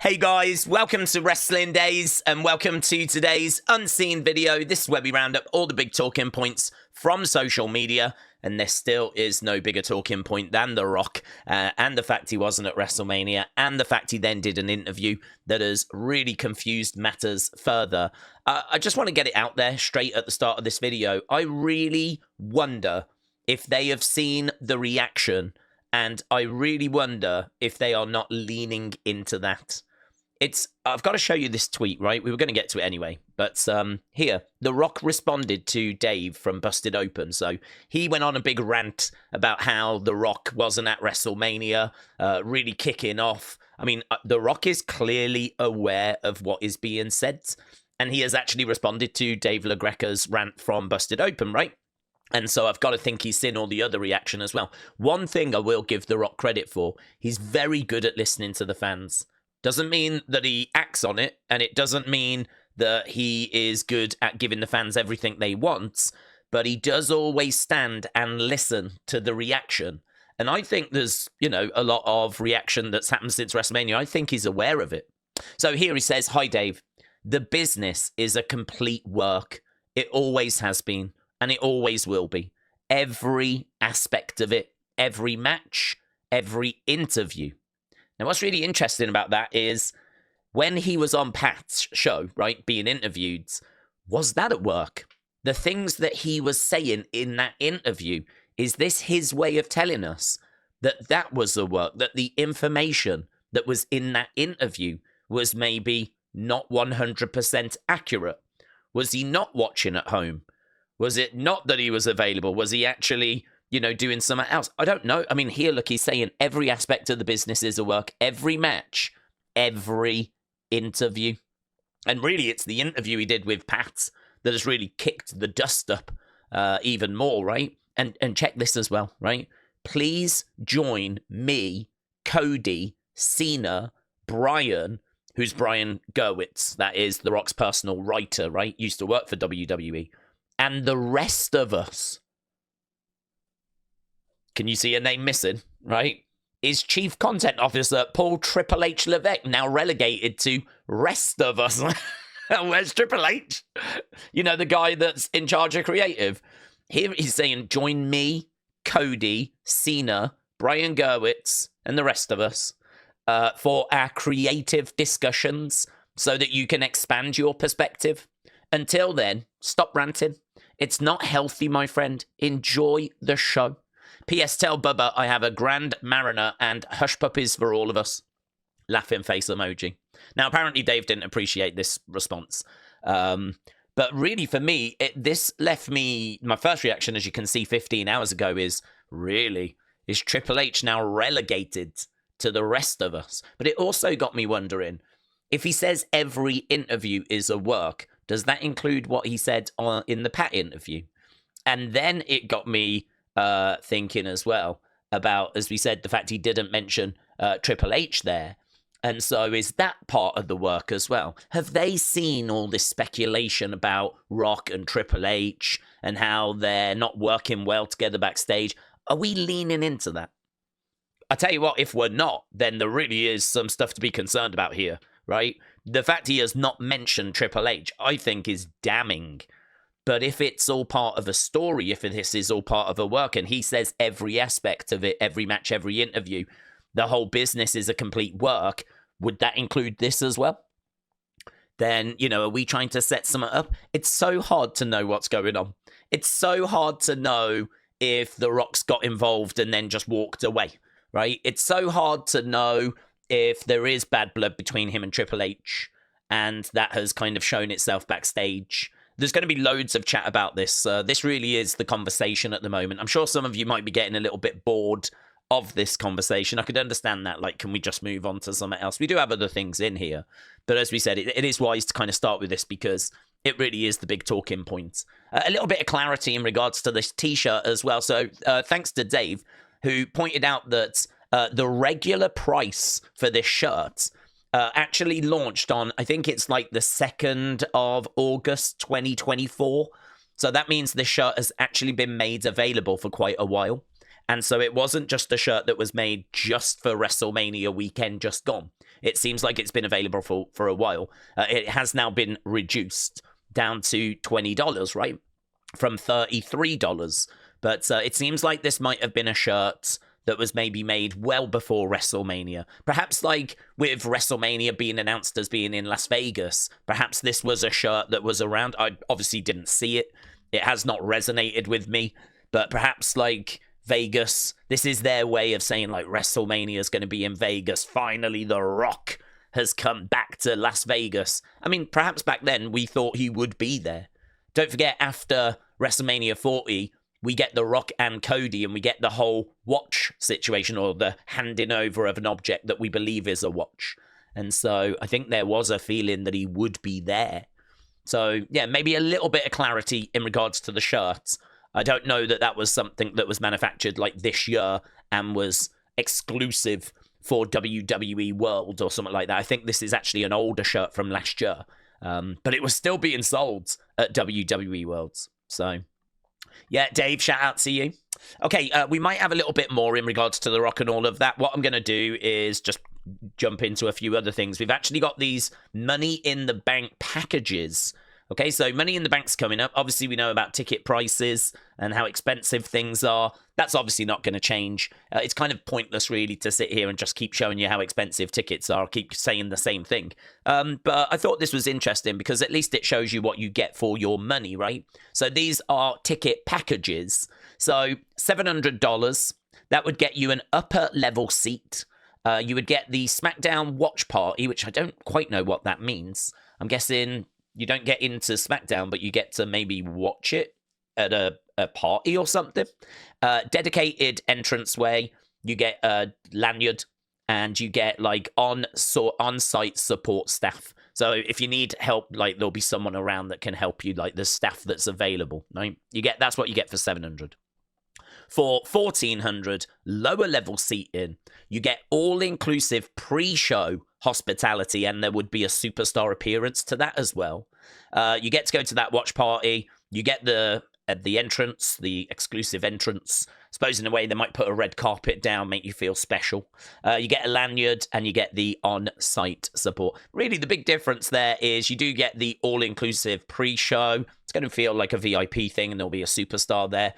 Hey guys, welcome to Wrestling Days and welcome to today's unseen video. This is where we round up all the big talking points from social media, and there still is no bigger talking point than The Rock and the fact he wasn't at WrestleMania and the fact he then did an interview that has really confused matters further. I just want to get it out there straight at the start of this video. I really wonder if they have seen the reaction, and I really wonder if they are not leaning into that. I've got to show you this tweet, right? We were going to get to it anyway. But here, The Rock responded to Dave from Busted Open. So he went on a big rant about how The Rock wasn't at WrestleMania, really kicking off. I mean, The Rock is clearly aware of what is being said. And he has actually responded to Dave LeGreca's rant from Busted Open, right? And so I've got to think he's seen all the other reaction as well. One thing I will give The Rock credit for, he's very good at listening to the fans. Doesn't mean that he acts on it, and it doesn't mean that he is good at giving the fans everything they want, but he does always stand and listen to the reaction. And I think there's, a lot of reaction that's happened since WrestleMania. I think he's aware of it. So here he says, "Hi, Dave. The business is a complete work. It always has been, and it always will be. Every aspect of it, every match, every interview." Now, what's really interesting about that is when he was on Pat's show, right, being interviewed, was that at work? The things that he was saying in that interview, is this his way of telling us that that was the work, that the information that was in that interview was maybe not 100% accurate? Was he not watching at home? Was it not that he was available? Was he actually doing something else? I don't know. I mean, here, look, he's saying every aspect of the business is a work, every match, every interview. And really, it's the interview he did with Pat that has really kicked the dust up even more, right? And check this as well, right? "Please join me, Cody, Cena, Brian," who's Brian Gerwitz, that is The Rock's personal writer, right? Used to work for WWE. "And the rest of us." Can you see a name missing, right? "Is Chief Content Officer Paul Triple H Levesque now relegated to rest of us?" Where's Triple H? The guy that's in charge of creative. Here he's saying, "Join me, Cody, Cena, Brian Gerwitz, and the rest of us for our creative discussions so that you can expand your perspective. Until then, stop ranting. It's not healthy, my friend. Enjoy the show. P.S. Tell Bubba I have a Grand Mariner and hush puppies for all of us." Laughing face emoji. Now, apparently Dave didn't appreciate this response. But really, for me, this left me... My first reaction, as you can see 15 hours ago, is, really? Is Triple H now relegated to the rest of us? But it also got me wondering, if he says every interview is a work, does that include what he said in the Pat interview? And then it got me thinking as well about, as we said, the fact he didn't mention Triple H there. And so is that part of the work as well? Have they seen all this speculation about Rock and Triple H and how they're not working well together backstage? Are we leaning into that? I tell you what, if we're not, then there really is some stuff to be concerned about here, right? The fact he has not mentioned Triple H, I think, is damning. But if it's all part of a story, if this is all part of a work, and he says every aspect of it, every match, every interview, the whole business is a complete work, would that include this as well? Then, are we trying to set something up? It's so hard to know what's going on. It's so hard to know if The Rock's got involved and then just walked away, right? It's so hard to know if there is bad blood between him and Triple H, and that has kind of shown itself backstage. There's going to be loads of chat about this. This really is the conversation at the moment. I'm sure some of you might be getting a little bit bored of this conversation. I could understand that. Like, can we just move on to something else? We do have other things in here. But as we said, it is wise to kind of start with this because it really is the big talking point. A little bit of clarity in regards to this T-shirt as well. So thanks to Dave, who pointed out that the regular price for this shirt actually launched on, I think it's like the 2nd of August 2024. So that means this shirt has actually been made available for quite a while. And so it wasn't just a shirt that was made just for WrestleMania weekend just gone. It seems like it's been available for a while. It has now been reduced down to $20, right? From $33. But it seems like this might have been a shirt that was maybe made well before WrestleMania. Perhaps like with WrestleMania being announced as being in Las Vegas, perhaps this was a shirt that was around. I obviously didn't see it. It has not resonated with me. But perhaps like Vegas, this is their way of saying like WrestleMania is going to be in Vegas. Finally, The Rock has come back to Las Vegas. I mean, perhaps back then we thought he would be there. Don't forget, after WrestleMania 40, we get The Rock and Cody, and we get the whole watch situation, or the handing over of an object that we believe is a watch. And so I think there was a feeling that he would be there. So, yeah, maybe a little bit of clarity in regards to the shirts. I don't know that that was something that was manufactured like this year and was exclusive for WWE World or something like that. I think this is actually an older shirt from last year. But it was still being sold at WWE Worlds. So, yeah, Dave, shout out to you. Okay, we might have a little bit more in regards to The Rock and all of that. What I'm going to do is just jump into a few other things. We've actually got these Money in the Bank packages. Okay, so Money in the Bank's coming up. Obviously, we know about ticket prices and how expensive things are. That's obviously not going to change. It's kind of pointless, really, to sit here and just keep showing you how expensive tickets are. I keep saying the same thing. But I thought this was interesting because at least it shows you what you get for your money, right? So these are ticket packages. So $700, that would get you an upper level seat. You would get the Smackdown watch party, which I don't quite know what that means. I'm guessing you don't get into Smackdown, but you get to maybe watch it at a party or something. Dedicated entranceway, you get a lanyard, and you get like on-site support staff. So if you need help, like there'll be someone around that can help you, like the staff that's available. Right? That's what you get for $700. For $1,400, lower level seating, you get all-inclusive pre-show hospitality, and there would be a superstar appearance to that as well. You get to go to that watch party. You get the entrance, the exclusive entrance. I suppose in a way they might put a red carpet down, make you feel special. You get a lanyard, and you get the on-site support. Really, the big difference there is you do get the all-inclusive pre-show. It's going to feel like a VIP thing, and there'll be a superstar there.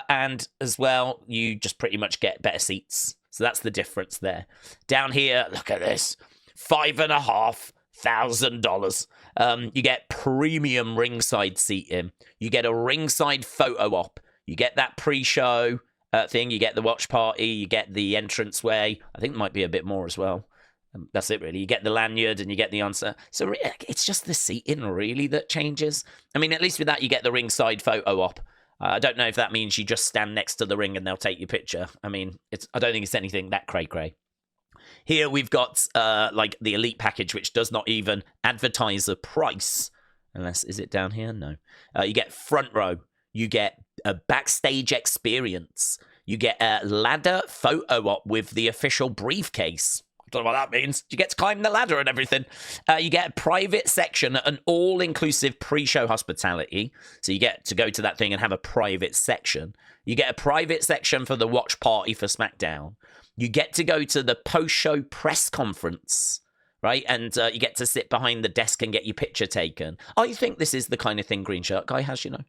And as well, you just pretty much get better seats. So that's the difference there. Down here, look at this. $5,500. You get premium ringside seating. You get a ringside photo op. You get that pre-show thing. You get the watch party. You get the entranceway. I think there might be a bit more as well. That's it, really. You get the lanyard and you get the answer. So it's just the seating, really, that changes. I mean, at least with that, you get the ringside photo op. I don't know if that means you just stand next to the ring and they'll take your picture. I mean, I don't think it's anything that cray-cray. Here we've got like the Elite package, which does not even advertise a price. Is it down here? No. You get front row. You get a backstage experience. You get a ladder photo op with the official briefcase. I don't know what that means. You get to climb the ladder and everything. You get a private section, an all-inclusive pre-show hospitality. So you get to go to that thing and have a private section. You get a private section for the watch party for SmackDown. You get to go to the post-show press conference, right? And you get to sit behind the desk and get your picture taken. I think this is the kind of thing Green Shirt Guy has, you know.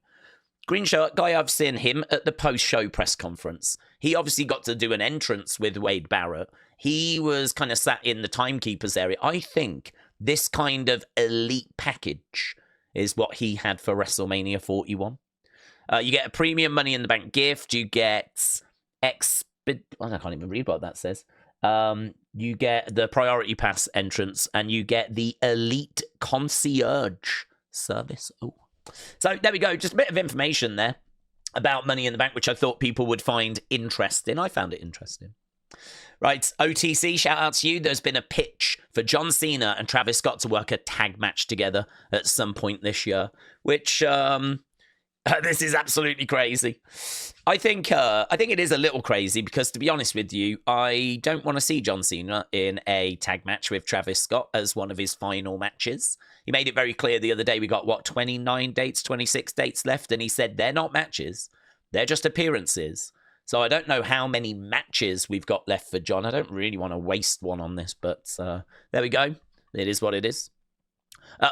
Green Shirt Guy, I've seen him at the post-show press conference. He obviously got to do an entrance with Wade Barrett. He was kind of sat in the timekeeper's area. I think this kind of elite package is what he had for WrestleMania 41. You get a premium Money in the Bank gift. You get I can't even read what that says. You get the Priority Pass entrance, and you get the Elite Concierge service. Oh. So there we go. Just a bit of information there about Money in the Bank, which I thought people would find interesting. I found it interesting. Right, OTC, shout out to you. There's been a pitch for John Cena and Travis Scott to work a tag match together at some point this year, which this is absolutely crazy. I think it is a little crazy because, to be honest with you, I don't want to see John Cena in a tag match with Travis Scott as one of his final matches. He made it very clear the other day. We got, 29 dates, 26 dates left, and he said they're not matches. They're just appearances. So I don't know how many matches we've got left for John. I don't really want to waste one on this, but there we go. It is what it is.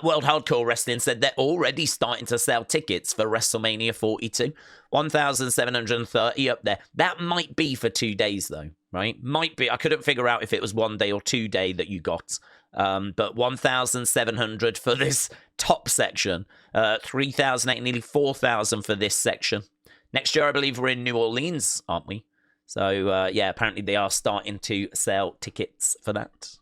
World Hardcore Wrestling said they're already starting to sell tickets for WrestleMania 42. 1,730 up there. That might be for 2 days, though, right? Might be. I couldn't figure out if it was 1 day or 2 day that you got. But 1,700 for this top section. 3,008, nearly 4,000 for this section. Next year, I believe we're in New Orleans, aren't we? So, yeah, apparently they are starting to sell tickets for that.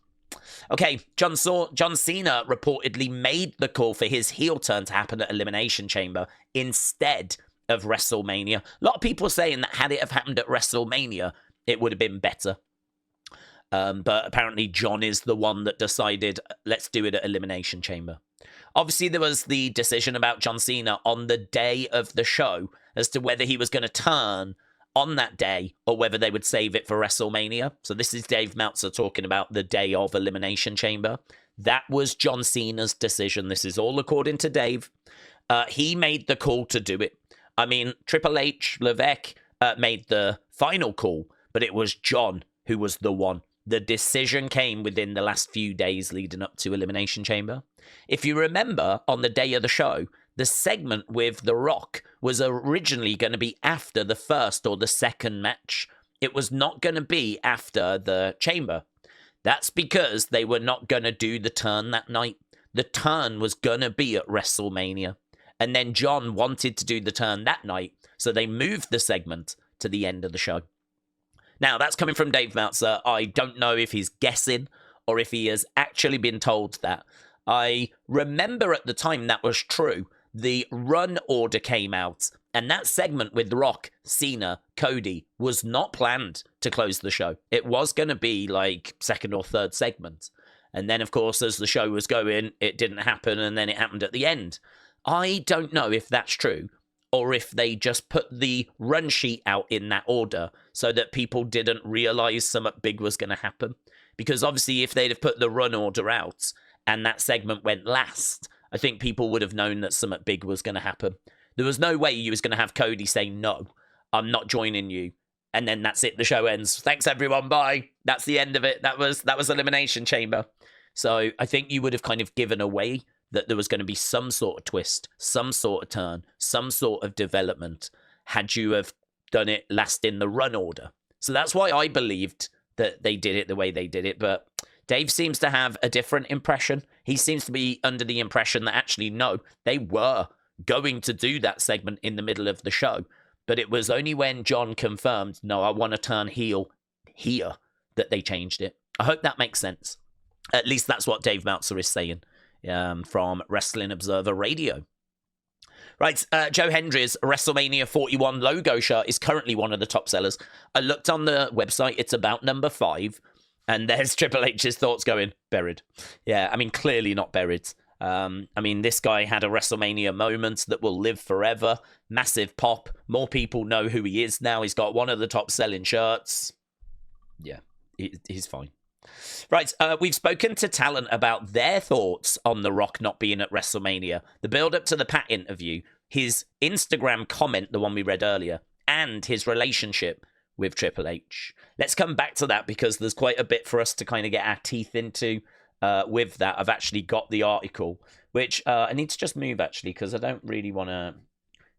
Okay, John Cena reportedly made the call for his heel turn to happen at Elimination Chamber instead of WrestleMania. A lot of people are saying that had it have happened at WrestleMania, it would have been better. But apparently John is the one that decided, let's do it at Elimination Chamber. Obviously, there was the decision about John Cena on the day of the show as to whether he was going to turn on that day or whether they would save it for WrestleMania. So this is Dave Meltzer talking about the day of Elimination Chamber. That was John Cena's decision. This is all according to Dave. He made the call to do it. I mean, Triple H, Levesque made the final call, but it was John who was the one. The decision came within the last few days leading up to Elimination Chamber. If you remember, on the day of the show, the segment with The Rock was originally going to be after the first or the second match. It was not going to be after the Chamber. That's because they were not going to do the turn that night. The turn was going to be at WrestleMania. And then John wanted to do the turn that night, so they moved the segment to the end of the show. Now, that's coming from Dave Meltzer. I don't know if he's guessing or if he has actually been told that. I remember at the time that was true. The run order came out, and that segment with The Rock, Cena, Cody was not planned to close the show. It was going to be like second or third segment. And then, of course, as the show was going, it didn't happen, and then it happened at the end. I don't know if that's true, or if they just put the run sheet out in that order so that people didn't realize something big was going to happen. Because obviously, if they'd have put the run order out and that segment went last, I think people would have known that something big was going to happen. There was no way you was going to have Cody say, no, I'm not joining you. And then that's it. The show ends. Thanks, everyone. Bye. That's the end of it. That was Elimination Chamber. So I think you would have kind of given away that there was going to be some sort of twist, some sort of turn, some sort of development had you have done it last in the run order. So that's why I believed that they did it the way they did it. But Dave seems to have a different impression. He seems to be under the impression that actually, no, they were going to do that segment in the middle of the show. But it was only when John confirmed, no, I want to turn heel here, that they changed it. I hope that makes sense. At least that's what Dave Meltzer is saying from Wrestling Observer Radio. Right, Joe Hendry's WrestleMania 41 logo shirt is currently one of the top sellers. I looked on the website, it's about number 5. And there's Triple H's thoughts going, buried. Yeah, I mean, clearly not buried. I mean, this guy had a WrestleMania moment that will live forever. Massive pop. More people know who he is now. He's got one of the top selling shirts. Yeah, he's fine. Right, we've spoken to talent about their thoughts on The Rock not being at WrestleMania, the build-up to the Pat interview, his Instagram comment, the one we read earlier, and his relationship with Triple H. Let's come back to that because there's quite a bit for us to kind of get our teeth into with that. I've actually got the article, which I need to just move actually because I don't really want to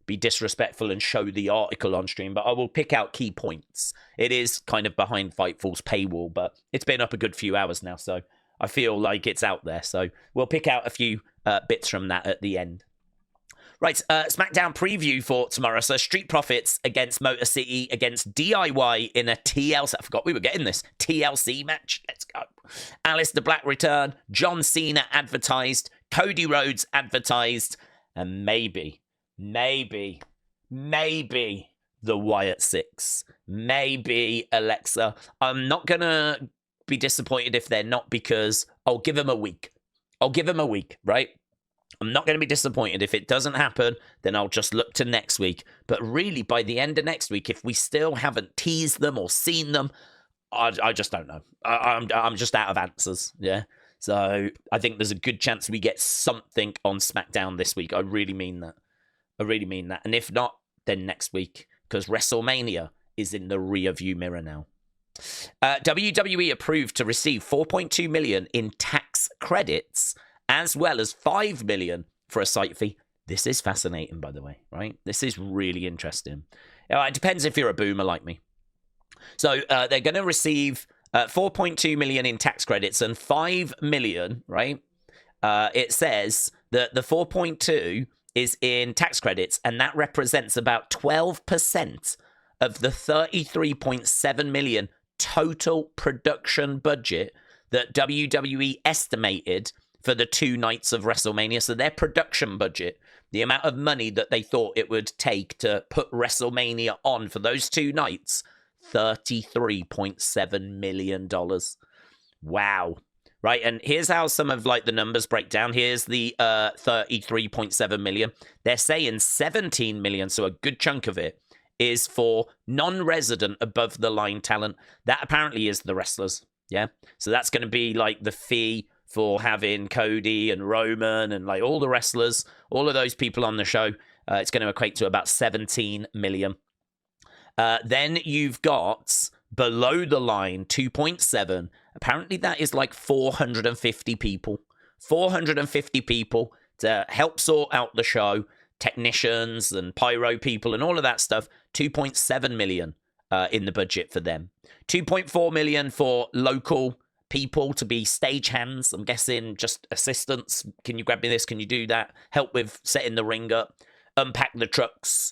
be disrespectful and show the article on stream, but I will pick out key points. It is kind of behind Fightful's paywall, but it's been up a good few hours now, so I feel like it's out there. So we'll pick out a few bits from that at the end. Right, Smackdown preview for tomorrow. So Street Profits against Motor City against DIY in a TLC. I forgot we were getting this. TLC match. Let's go. Alistair Black return. John Cena advertised. Cody Rhodes advertised. And maybe the Wyatt Sicks. Maybe Alexa. I'm not going to be disappointed if they're not because I'll give them a week. Right? I'm not going to be disappointed. If it doesn't happen, then I'll just look to next week. But really, by the end of next week, if we still haven't teased them or seen them, I just don't know. I'm just out of answers, yeah? So I think there's a good chance we get something on SmackDown this week. I really mean that. And if not, then next week. Because WrestleMania is in the rearview mirror now. WWE approved to receive $4.2 million in tax credits, as well as $5 million for a site fee. This is fascinating, by the way, right? This is really interesting. It depends if you're a boomer like me. So they're going to receive $4.2 million in tax credits and $5 million, right? It says that the 4.2 is in tax credits, and that represents about 12% of the 33.7 million total production budget that WWE estimated for the 2 nights of WrestleMania. So their production budget, the amount of money that they thought it would take to put WrestleMania on for those 2 nights, $33.7 million. Wow. Right, and here's how some of like the numbers break down. Here's the 33.7 million. They're saying 17 million, so a good chunk of it is for non-resident above-the-line talent. That apparently is the wrestlers, yeah? So that's going to be like the fee for having Cody and Roman and like all the wrestlers, all of those people on the show. It's going to equate to about 17 million. Then you've got below the line 2.7. Apparently that is like 450 people. 450 people to help sort out the show. Technicians and pyro people and all of that stuff. 2.7 million in the budget for them. 2.4 million for local people to be stagehands. I'm guessing just assistants. Can you grab me this? Can you do that? Help with setting the ring up. Unpack the trucks.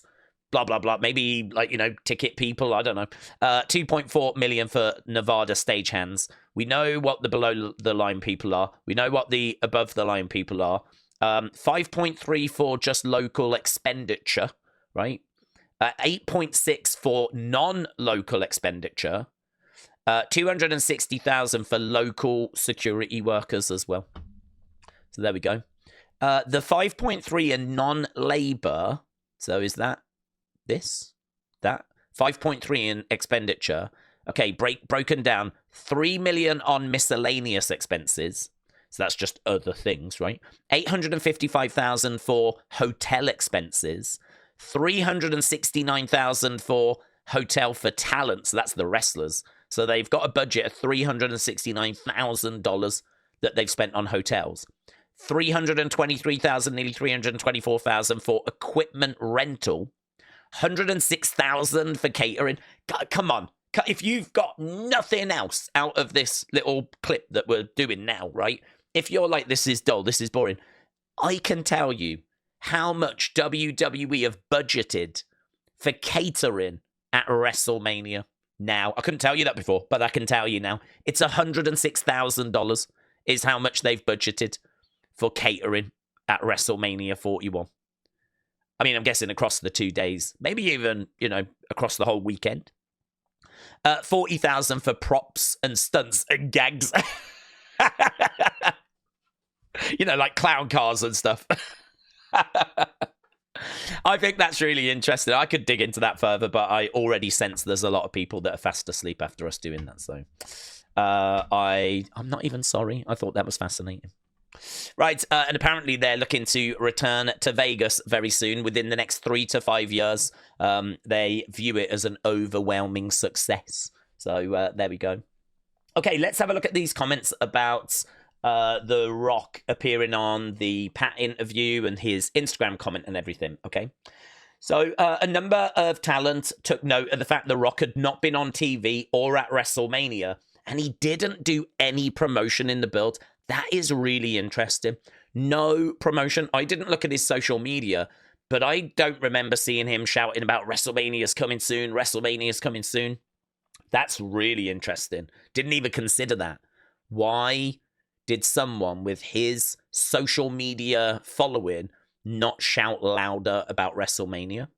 Blah, blah, blah. Maybe, like, you know, ticket people. I don't know. 2.4 million for Nevada stagehands. We know what the below-the-line people are. We know what the above-the-line people are. 5.3 for just local expenditure, right? 8.6 for non-local expenditure. 260,000 for local security workers as well. So there we go. The 5.3 in non-labor. So is that this? That? 5.3 in expenditure. Okay, broken down. 3 million on miscellaneous expenses. So that's just other things, right? 855,000 for hotel expenses. 369,000 for hotel for talent. So that's the wrestlers. So they've got a budget of $369,000 that they've spent on hotels. 323,000, nearly 324,000 for equipment rental. 106,000 for catering. God, come on. If you've got nothing else out of this little clip that we're doing now, right? If you're like, this is dull, this is boring, I can tell you how much WWE have budgeted for catering at WrestleMania now. I couldn't tell you that before, but I can tell you now. It's $106,000 is how much they've budgeted for catering at WrestleMania 41. I mean, I'm guessing across the 2 days, maybe even, you know, across the whole weekend. 40,000 for props and stunts and gags. You know, like clown cars and stuff. I think that's really interesting. I could dig into that further, but I already sense there's a lot of people that are fast asleep after us doing that. So I'm not even sorry. I thought that was fascinating. Right, and apparently they're looking to return to Vegas very soon, within the next 3 to 5 years. They view it as an overwhelming success. So there we go. Okay, let's have a look at these comments about The Rock appearing on the Pat interview and his Instagram comment and everything, okay? So a number of talent took note of the fact The Rock had not been on TV or at WrestleMania, and he didn't do any promotion in the build. That is really interesting. No promotion. I didn't look at his social media, but I don't remember seeing him shouting about WrestleMania's coming soon, WrestleMania's coming soon. That's really interesting. Didn't even consider that. Why did someone with his social media following not shout louder about WrestleMania?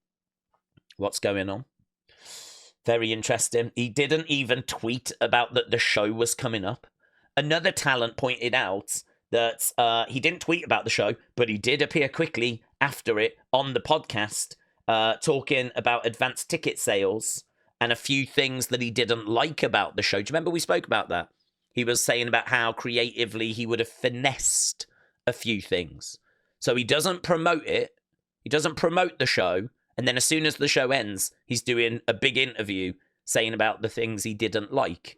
What's going on? Very interesting. He didn't even tweet about that the show was coming up. Another talent pointed out that he didn't tweet about the show, but he did appear quickly after it on the podcast, talking about advanced ticket sales and a few things that he didn't like about the show. Do you remember we spoke about that? He was saying about how creatively he would have finessed a few things. So he doesn't promote it. He doesn't promote the show. And then as soon as the show ends, he's doing a big interview saying about the things he didn't like.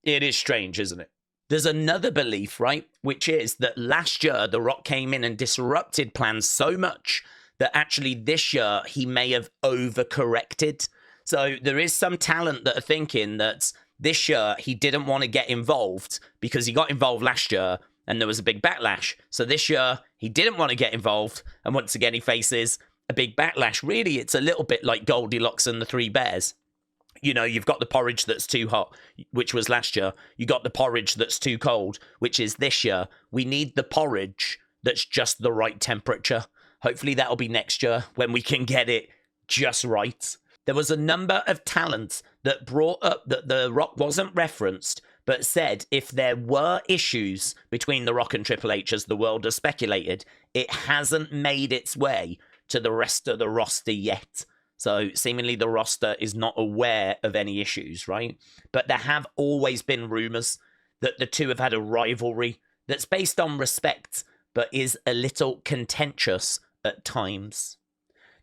It is strange, isn't it? There's another belief, right? Which is that last year, The Rock came in and disrupted plans so much that actually this year he may have overcorrected. So there is some talent that are thinking that this year he didn't want to get involved because he got involved last year and there was a big backlash. So this year he didn't want to get involved, and once again he faces a big backlash. Really, it's a little bit like Goldilocks and the Three Bears. You know, you've got the porridge that's too hot, which was last year. You got the porridge that's too cold, which is this year. We need the porridge that's just the right temperature. Hopefully that'll be next year when we can get it just right. There was a number of talents that brought up that The Rock wasn't referenced, but said if there were issues between The Rock and Triple H, as the world has speculated, it hasn't made its way to the rest of the roster yet. So seemingly the roster is not aware of any issues, right? But there have always been rumors that the two have had a rivalry that's based on respect, but is a little contentious at times.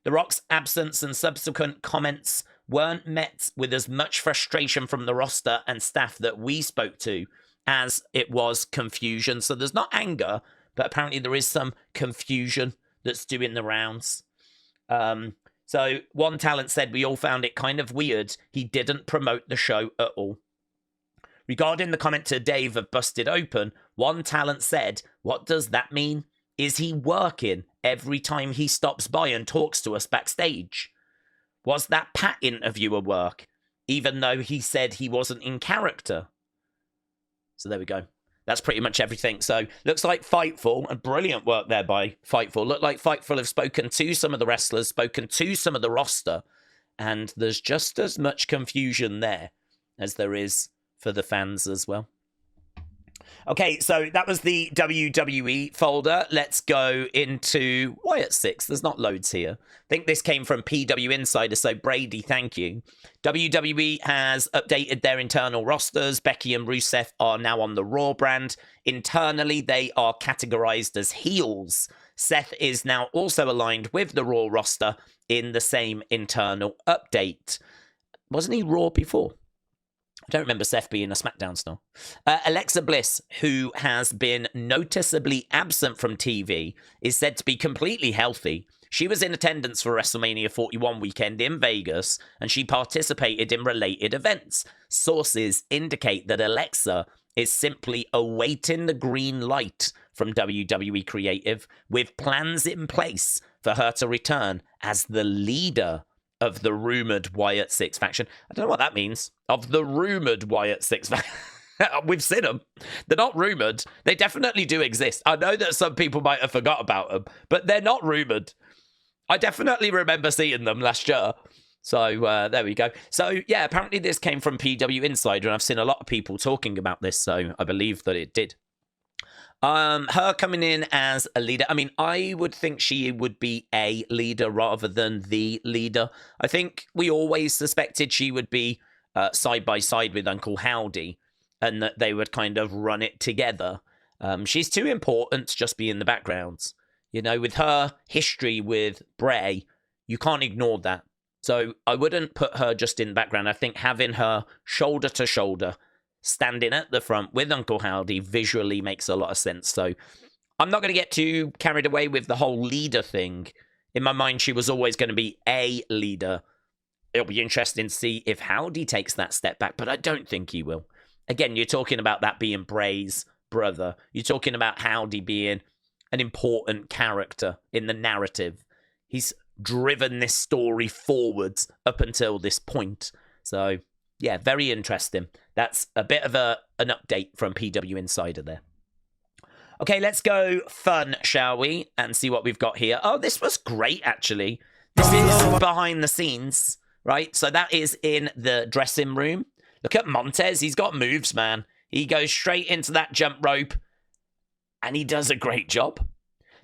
The Rock's absence and subsequent comments weren't met with as much frustration from the roster and staff that we spoke to as it was confusion. So there's not anger, but apparently there is some confusion that's doing the rounds. So one talent said, we all found it kind of weird he didn't promote the show at all. Regarding the comment to Dave of Busted Open, one talent said, what does that mean? Is he working every time he stops by and talks to us backstage? Was that Pat interviewer work, even though he said he wasn't in character? So there we go. That's pretty much everything. So looks like Fightful, and brilliant work there by Fightful. Look like Fightful have spoken to some of the wrestlers, spoken to some of the roster, and there's just as much confusion there as there is for the fans as well. Okay, so that was the WWE folder. Let's go into Wyatt Sicks. There's not loads here. I think this came from PW Insider, so Brady, thank you. WWE has updated their internal rosters. Becky and Rusev are now on the Raw brand. Internally, they are categorized as heels. Seth is now also aligned with the Raw roster in the same internal update. Wasn't he Raw before? I don't remember Seth being a Smackdown star. Alexa Bliss, who has been noticeably absent from TV, is said to be completely healthy. She was in attendance for WrestleMania 41 weekend in Vegas, and she participated in related events. Sources indicate that Alexa is simply awaiting the green light from WWE Creative, with plans in place for her to return as the leader of the rumoured Wyatt Sicks faction. I don't know what that means. Of the rumoured Wyatt Sicks faction. We've seen them. They're not rumoured. They definitely do exist. I know that some people might have forgot about them, but they're not rumoured. I definitely remember seeing them last year. So there we go. So yeah, apparently this came from PW Insider, and I've seen a lot of people talking about this, so I believe that it did. Her coming in as a leader. I mean, I would think she would be a leader rather than the leader. I think we always suspected she would be side by side with Uncle Howdy, and that they would kind of run it together. She's too important to just be in the background. You know, with her history with Bray, you can't ignore that. So I wouldn't put her just in the background. I think having her shoulder to shoulder, standing at the front with Uncle Howdy visually makes a lot of sense. So I'm not going to get too carried away with the whole leader thing. In my mind, she was always going to be a leader. It'll be interesting to see if Howdy takes that step back, but I don't think he will. Again, you're talking about that being Bray's brother. You're talking about Howdy being an important character in the narrative. He's driven this story forwards up until this point. So yeah, very interesting. That's a bit of an update from PW Insider there. Okay, let's go fun, shall we? And see what we've got here. Oh, this was great, actually. This is behind the scenes, right? So that is in the dressing room. Look at Montez. He's got moves, man. He goes straight into that jump rope, and he does a great job.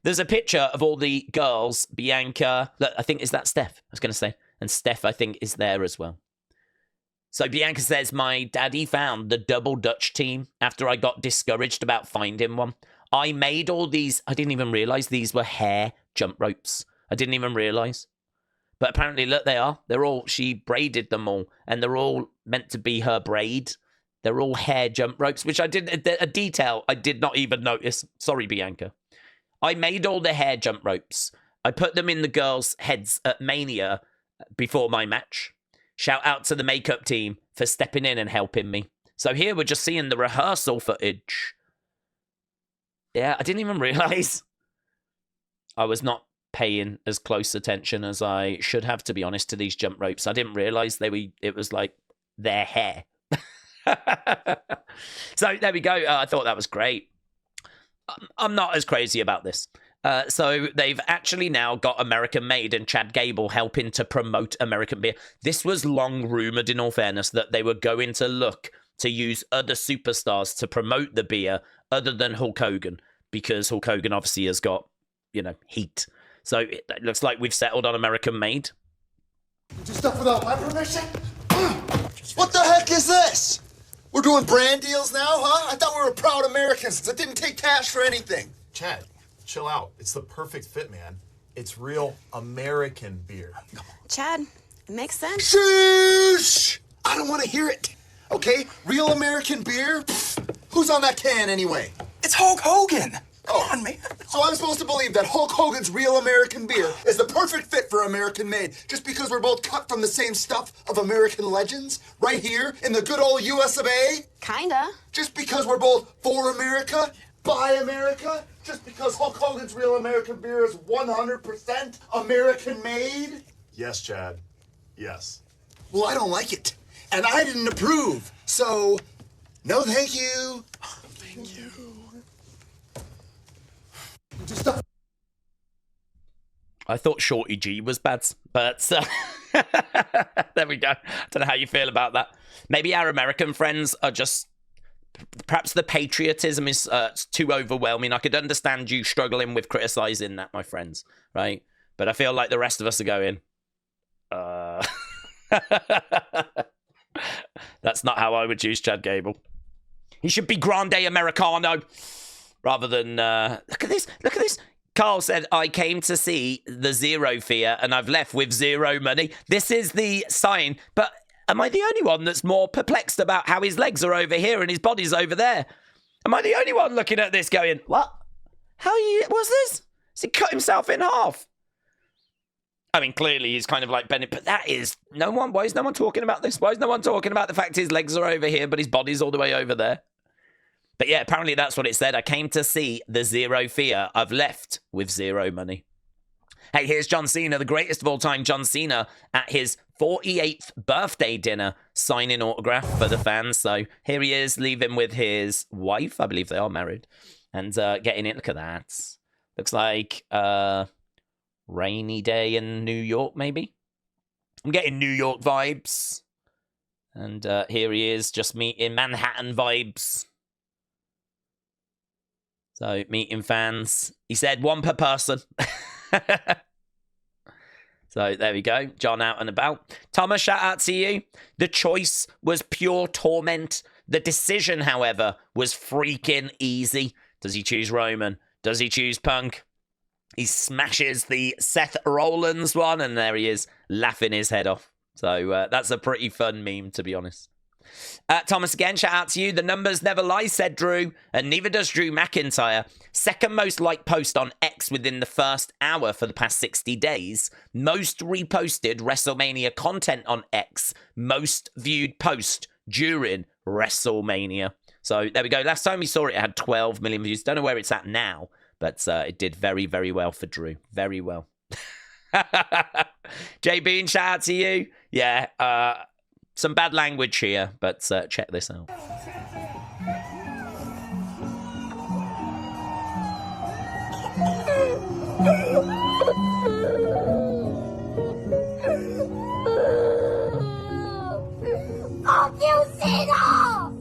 There's a picture of all the girls. Bianca, look, I think, is that Steph? I was going to say. And Steph, I think, is there as well. So Bianca says, my daddy found the Double Dutch team after I got discouraged about finding one. I made all these. I didn't even realize these were hair jump ropes. I didn't even realize. But apparently, look, they are. She braided them all, and they're all meant to be her braid. They're all hair jump ropes, which a detail I did not even notice. Sorry, Bianca. I made all the hair jump ropes. I put them in the girls' heads at Mania before my match. Shout out to the makeup team for stepping in and helping me. So here we're just seeing the rehearsal footage. Yeah, I didn't even realize. I was not paying as close attention as I should have, to be honest, to these jump ropes. I didn't realize it was like their hair. So there we go. I thought that was great. I'm not as crazy about this. So they've actually now got American Made and Chad Gable helping to promote American beer. This was long rumored, in all fairness, that they were going to look to use other superstars to promote the beer other than Hulk Hogan, because Hulk Hogan obviously has got, heat. So it looks like we've settled on American Made. Do stuff without my permission? What the heck is this? We're doing brand deals now, huh? I thought we were proud Americans that didn't take cash for anything. Chad, chill out. It's the perfect fit, man. It's real American beer. Chad, it makes sense. Sheesh! I don't want to hear it. Okay, real American beer? Pfft, who's on that can anyway? It's Hulk Hogan. Come on, man. So I'm supposed to believe that Hulk Hogan's real American beer is the perfect fit for American Made just because we're both cut from the same stuff of American legends right here in the good old US of A? Kinda. Just because we're both for America, by America? Just because Hulk Hogan's real American beer is 100% American Made? Yes, Chad. Yes. Well, I don't like it. And I didn't approve. So, no thank you. Thank you. I thought Shorty G was bad, but there we go. I don't know how you feel about that. Maybe our American friends are just... Perhaps the patriotism is too overwhelming. I could understand you struggling with criticizing that, my friends, right? But I feel like the rest of us are going, that's not how I would choose Chad Gable. He should be Grande Americano rather than... Look at this. Look at this. Carl said, I came to see the Zero Fear and I've left with zero money. This is the sign, but am I the only one that's more perplexed about how his legs are over here and his body's over there? Am I the only one looking at this going, what? What's this? Has he cut himself in half? I mean, clearly he's kind of like Bennett, but that is... Why is no one talking about this? Why is no one talking about the fact his legs are over here, but his body's all the way over there? But yeah, apparently that's what it said. I came to see the Zero Fear. I've left with zero money. Hey, here's John Cena, the greatest of all time, John Cena, at his 48th birthday dinner, signing autograph for the fans. So here he is, leaving with his wife. I believe they are married. And getting in. Look at that. Looks like rainy day in New York, maybe. I'm getting New York vibes. And here he is, just meeting Manhattan vibes. So, meeting fans. He said one per person. So, there we go. John out and about. Thomas, shout out to you. The choice was pure torment. The decision, however, was freaking easy. Does he choose Roman? Does he choose Punk? He smashes the Seth Rollins one, and there he is, laughing his head off. So, that's a pretty fun meme, to be honest. Thomas, again, shout out to you. The numbers never lie, said Drew, and neither does Drew McIntyre. Second most liked post on X within the first hour for the past 60 days. Most reposted WrestleMania content on X. Most viewed post during WrestleMania. So there we go. Last time we saw it, it had 12 million views. Don't know where it's at now, but it did very, very well for Drew. Very well. JB, shout out to you. Yeah, some bad language here, but check this out. Fuck you, Cena!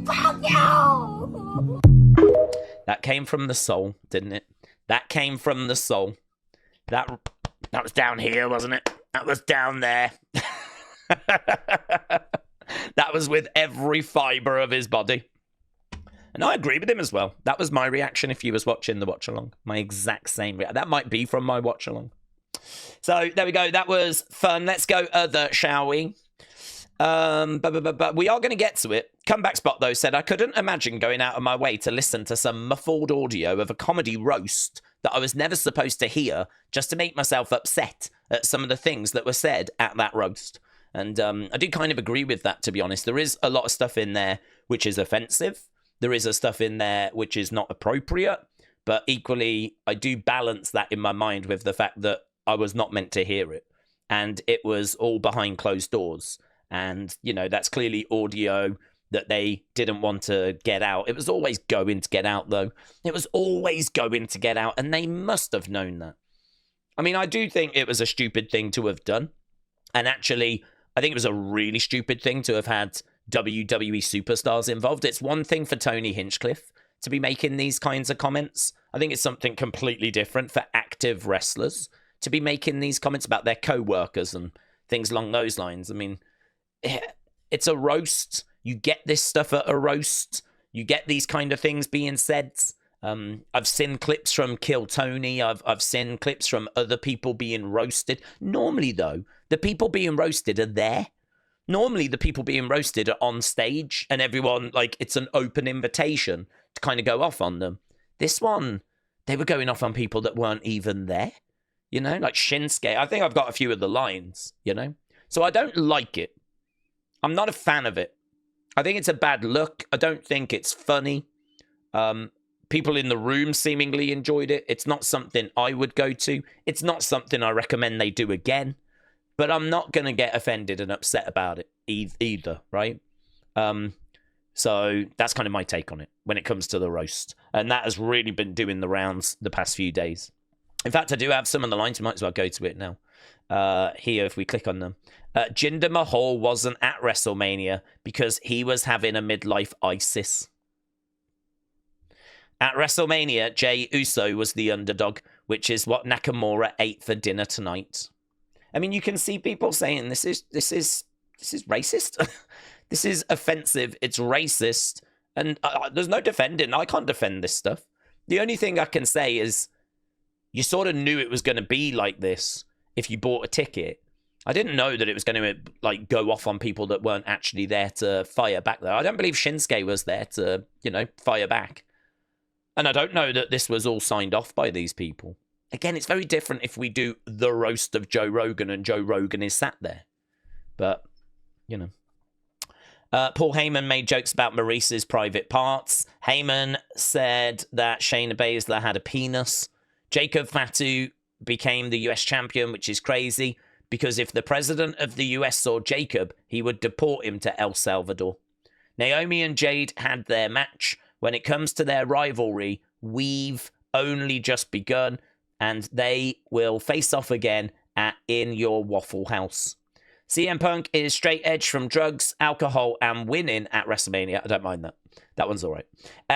Fuck you! That came from the soul, didn't it? That came from the soul. That was down here, wasn't it? That was down there. That was with every fiber of his body. And I agree with him as well. That was my reaction if you was watching the watch-along. My exact same reaction. That might be from my watch-along. So there we go. That was fun. Let's go other, shall we? But we are going to get to it. Comeback Spot, though, said, I couldn't imagine going out of my way to listen to some muffled audio of a comedy roast that I was never supposed to hear just to make myself upset at some of the things that were said at that roast. And I do kind of agree with that, to be honest. There is a lot of stuff in there which is offensive. There is a stuff in there which is not appropriate. But equally, I do balance that in my mind with the fact that I was not meant to hear it. And it was all behind closed doors. And, you know, that's clearly audio that they didn't want to get out. It was always going to get out, though. It was always going to get out, and they must have known that. I mean, I do think it was a stupid thing to have done. And actually, I think it was a really stupid thing to have had WWE superstars involved. It's one thing for Tony Hinchcliffe to be making these kinds of comments. I think it's something completely different for active wrestlers to be making these comments about their co-workers and things along those lines. I mean, it's a roast. You get this stuff at a roast. You get these kind of things being said. I've seen clips from Kill Tony. I've seen clips from other people being roasted. Normally, though, the people being roasted are there. Normally, the people being roasted are on stage, and everyone, like, it's an open invitation to kind of go off on them. This one, they were going off on people that weren't even there. You know, like Shinsuke. I think I've got a few of the lines, you know? So I don't like it. I'm not a fan of it. I think it's a bad look. I don't think it's funny. People in the room seemingly enjoyed it. It's not something I would go to. It's not something I recommend they do again. But I'm not going to get offended and upset about it either, right? So that's kind of my take on it when it comes to the roast. And that has really been doing the rounds the past few days. In fact, I do have some of the lines. We might as well go to it now. Here, if we click on them. Jinder Mahal wasn't at WrestleMania because he was having a midlife ISIS. At WrestleMania, Jey Uso was the underdog, which is what Nakamura ate for dinner tonight. I mean, you can see people saying this is racist. This is offensive. It's racist, and there's no defending. I can't defend this stuff. The only thing I can say is you sort of knew it was going to be like this if you bought a ticket. I didn't know that it was going to like go off on people that weren't actually there to fire back there. I don't believe Shinsuke was there to, you know, fire back. And I don't know that this was all signed off by these people. Again, it's very different if we do the roast of Joe Rogan and Joe Rogan is sat there. But, you know. Paul Heyman made jokes about Maurice's private parts. Heyman said that Shayna Baszler had a penis. Jacob Fatu became the US champion, which is crazy, because if the president of the US saw Jacob, he would deport him to El Salvador. Naomi and Jade had their match. When it comes to their rivalry, we've only just begun, and they will face off again in your Waffle House. CM Punk is straight edge from drugs, alcohol, and winning at WrestleMania. I don't mind that. That one's all right.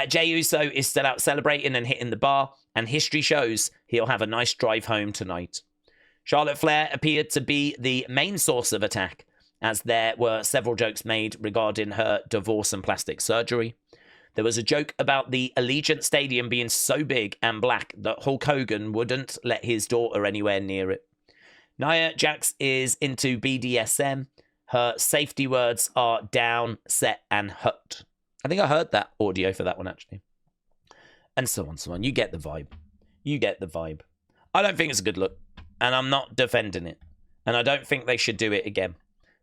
Jey Uso is still out celebrating and hitting the bar, and history shows he'll have a nice drive home tonight. Charlotte Flair appeared to be the main source of attack, as there were several jokes made regarding her divorce and plastic surgery. There was a joke about the Allegiant Stadium being so big and black that Hulk Hogan wouldn't let his daughter anywhere near it. Nia Jax is into BDSM. Her safety words are down, set, and hut. I think I heard that audio for that one, actually. And so on, so on. You get the vibe. You get the vibe. I don't think it's a good look, and I'm not defending it. And I don't think they should do it again.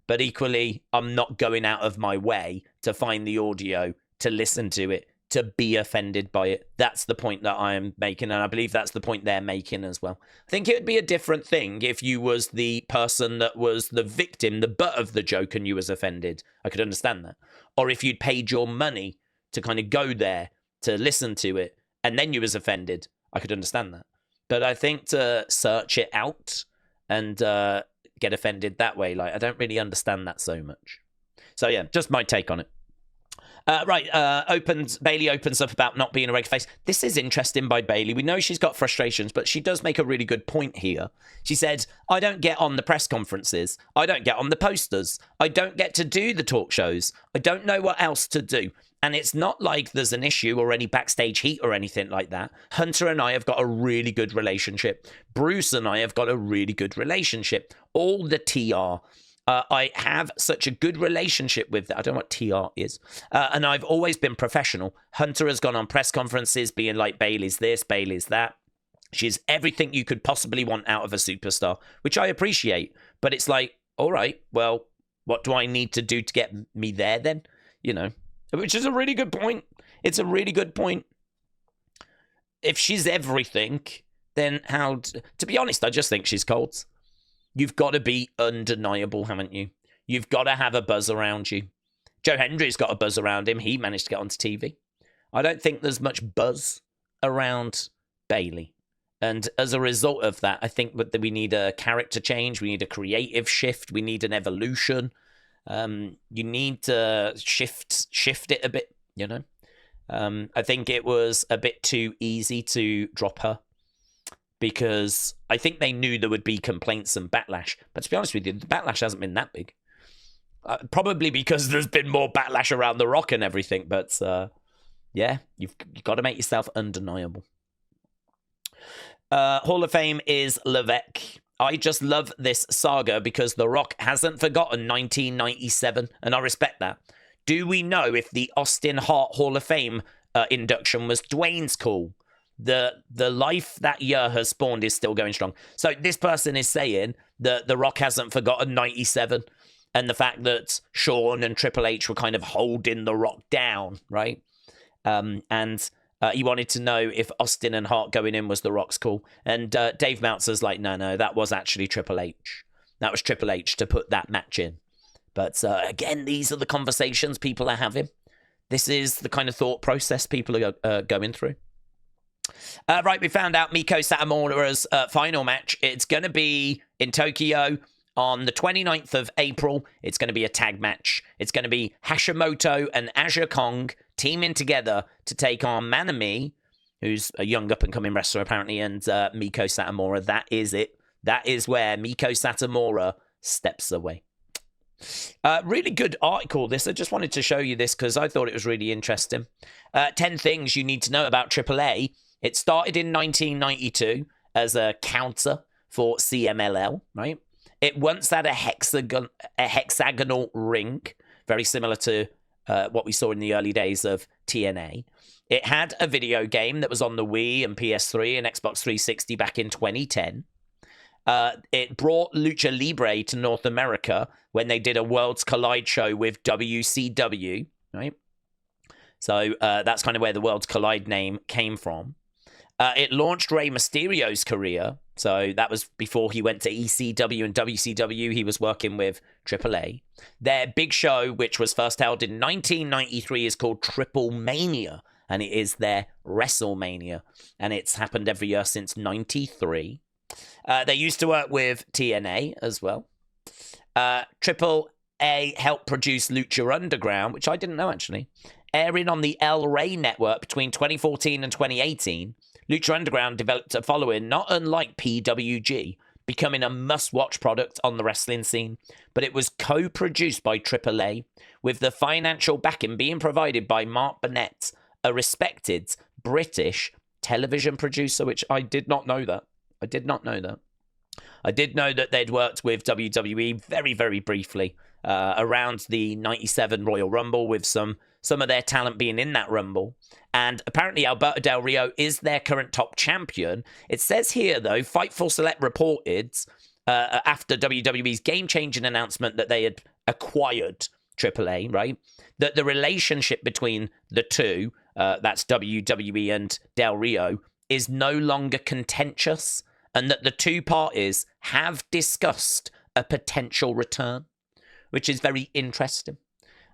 But equally, I'm not going out of my way to find the audio, to listen to it, to be offended by it. That's the point that I am making, and I believe that's the point they're making as well. I think it would be a different thing if you was the person that was the victim, the butt of the joke, and you was offended. I could understand that. Or if you'd paid your money to kind of go there, to listen to it, and then you was offended, I could understand that. But I think to search it out and get offended that way, like, I don't really understand that so much. So yeah, just my take on it. Bayley opens up about not being a regular face. This is interesting by Bayley. We know she's got frustrations, but she does make a really good point here. She said, I don't get on the press conferences. I don't get on the posters. I don't get to do the talk shows. I don't know what else to do. And it's not like there's an issue or any backstage heat or anything like that. Hunter and I have got a really good relationship. Bruce and I have got a really good relationship. All the TR. I have such a good relationship with that. I don't know what TR is. And I've always been professional. Hunter has gone on press conferences being like, Bayley's this, Bayley's that. She's everything you could possibly want out of a superstar, which I appreciate. But it's like, all right, well, what do I need to do to get me there then? You know, which is a really good point. It's a really good point. If she's everything, then how... To be honest, I just think she's cold. You've got to be undeniable, haven't you? You've got to have a buzz around you. Joe Hendry's got a buzz around him. He managed to get onto TV. I don't think there's much buzz around Bayley. And as a result of that, I think that we need a character change. We need a creative shift. We need an evolution. You need to shift it a bit, you know. I think it was a bit too easy to drop her because I think they knew there would be complaints and backlash. But to be honest with you, the backlash hasn't been that big. Probably because there's been more backlash around The Rock and everything. But yeah, you've got to make yourself undeniable. Hall of Fame is Levesque. I just love this saga because The Rock hasn't forgotten 1997, and I respect that. Do we know if the Austin Hart Hall of Fame induction was Dwayne's call? The life that year has spawned is still going strong. So this person is saying that The Rock hasn't forgotten 97 and the fact that Shawn and Triple H were kind of holding The Rock down, right? And he wanted to know if Austin and Hart going in was The Rock's call. And Dave Meltzer's like, no, that was actually Triple H. That was Triple H to put that match in. But again, these are the conversations people are having. This is the kind of thought process people are going through. Right, we found out Meiko Satomura's final match. It's going to be in Tokyo on the 29th of April. It's going to be a tag match. It's going to be Hashimoto and Aja Kong teaming together to take on Manami, who's a young up-and-coming wrestler apparently, and Meiko Satomura. That is it. That is where Meiko Satomura steps away. Really good article, this. I just wanted to show you this because I thought it was really interesting. 10 things you need to know about AAA. It started in 1992 as a counter for CMLL, right? It once had a hexagonal ring, very similar to what we saw in the early days of TNA. It had a video game that was on the Wii and PS3 and Xbox 360 back in 2010. It brought Lucha Libre to North America when they did a Worlds Collide show with WCW, right? So that's kind of where the Worlds Collide name came from. It launched Rey Mysterio's career. So that was before he went to ECW and WCW. He was working with AAA. Their big show, which was first held in 1993, is called Triple Mania. And it is their WrestleMania. And it's happened every year since 93. They used to work with TNA as well. AAA helped produce Lucha Underground, which I didn't know actually. Airing on the El Rey network between 2014 and 2018, Lucha Underground developed a following not unlike PWG, becoming a must-watch product on the wrestling scene. But it was co-produced by AAA, with the financial backing being provided by Mark Burnett, a respected British television producer, which I did not know that. I did not know that. I did know that they'd worked with WWE very, very briefly around the 97 Royal Rumble with some of their talent being in that Rumble. And apparently Alberto Del Rio is their current top champion. It says here, though, Fightful Select reported after WWE's game-changing announcement that they had acquired AAA, right, that the relationship between the two, that's WWE and Del Rio, is no longer contentious, and that the two parties have discussed a potential return, which is very interesting.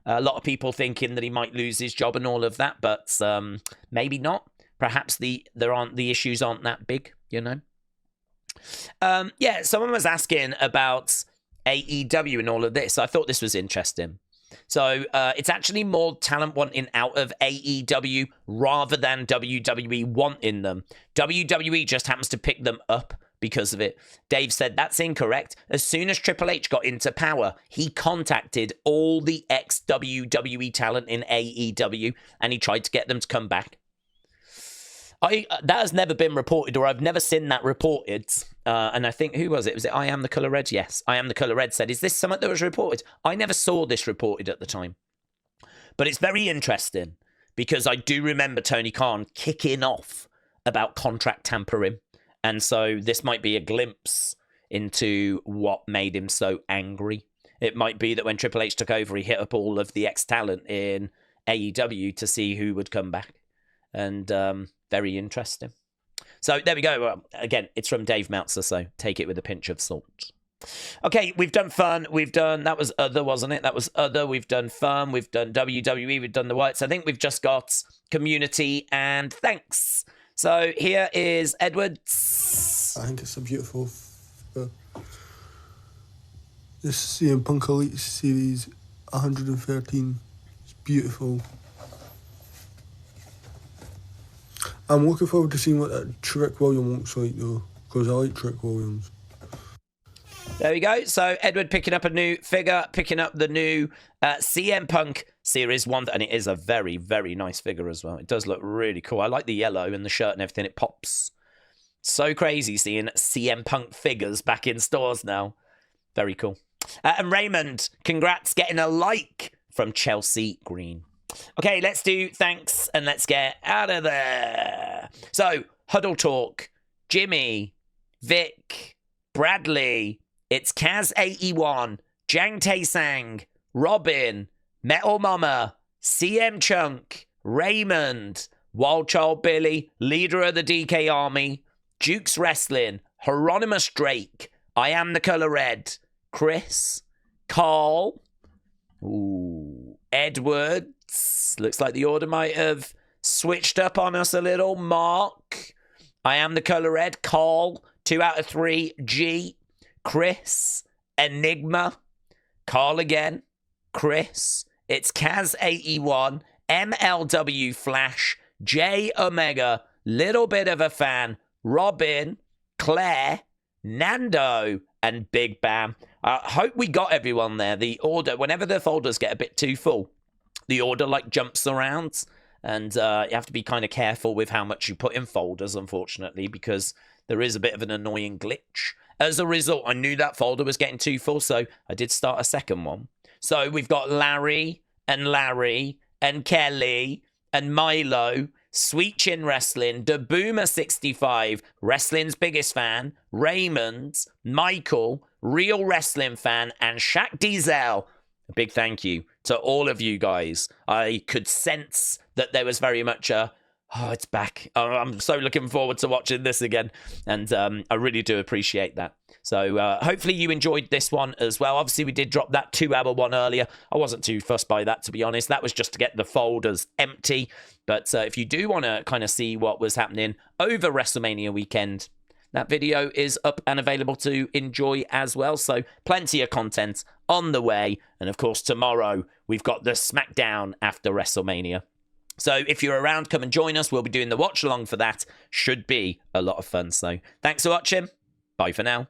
A lot of people thinking that he might lose his job and all of that, but maybe not. Perhaps the issues aren't that big, you know. Yeah, someone was asking about AEW and all of this. I thought this was interesting. So it's actually more talent wanting out of AEW rather than WWE wanting them. WWE just happens to pick them up because of it. Dave said, that's incorrect. As soon as Triple H got into power, he contacted all the ex-WWE talent in AEW, and he tried to get them to come back. That has never been reported, or I've never seen that reported. And I think, who was it? Was it I Am the Colour Red? Yes, I Am the Colour Red said, is this something that was reported? I never saw this reported at the time. But it's very interesting, because I do remember Tony Khan kicking off about contract tampering. And so this might be a glimpse into what made him so angry. It might be that when Triple H took over, he hit up all of the ex-talent in AEW to see who would come back. And very interesting. So there we go. Well, again, it's from Dave Meltzer, so take it with a pinch of salt. Okay, we've done fun. We've done, that was other, wasn't it? That was other. We've done fun. We've done WWE. We've done the Wyatts. I think we've just got community and thanks. So here is Edwards. I think it's a beautiful... this CM Punk Elite Series 113. It's beautiful. I'm looking forward to seeing what that Trick Williams looks like, though, because I like Trick Williams. There we go. So Edward picking up a new figure, picking up the new CM Punk Series 1. And it is a very, very nice figure as well. It does look really cool. I like the yellow and the shirt and everything. It pops. So crazy seeing CM Punk figures back in stores now. Very cool. And Raymond, congrats, getting a like from Chelsea Green. Okay, let's do thanks and let's get out of there. So, Huddle Talk, Jimmy, Vic, Bradley, it's Kaz81, Jang Tae-sang, Robin, Metal Mama, CM Chunk, Raymond, Wild Child Billy, leader of the DK Army, Duke's Wrestling, Hieronymus Drake, I Am the Colour Red, Chris, Carl, Edwards, looks like the order might have switched up on us a little, Mark, I Am the Colour Red, Carl, 2 out of 3, G, Chris, Enigma, Carl again, Chris, it's Kaz81, MLW Flash, J Omega, little bit of a fan, Robin, Claire, Nando, and Big Bam. I hope we got everyone there. The order, whenever the folders get a bit too full, the order like jumps around, and you have to be kind of careful with how much you put in folders, unfortunately, because there is a bit of an annoying glitch. As a result, I knew that folder was getting too full, so I did start a second one. So we've got Larry and Kelly and Milo, Sweet Chin Wrestling, The Boomer 65, Wrestling's biggest fan, Raymond, Michael, Real Wrestling fan, and Shaq Diesel. A big thank you to all of you guys. I could sense that there was very much a, oh, it's back. Oh, I'm so looking forward to watching this again. And I really do appreciate that. So hopefully you enjoyed this one as well. Obviously, we did drop that 2-hour one earlier. I wasn't too fussed by that, to be honest. That was just to get the folders empty. But if you do want to kind of see what was happening over WrestleMania weekend, that video is up and available to enjoy as well. So plenty of content on the way. And of course, tomorrow we've got the Smackdown after WrestleMania. So if you're around, come and join us. We'll be doing the watch along for that. Should be a lot of fun. So thanks for watching. Bye for now.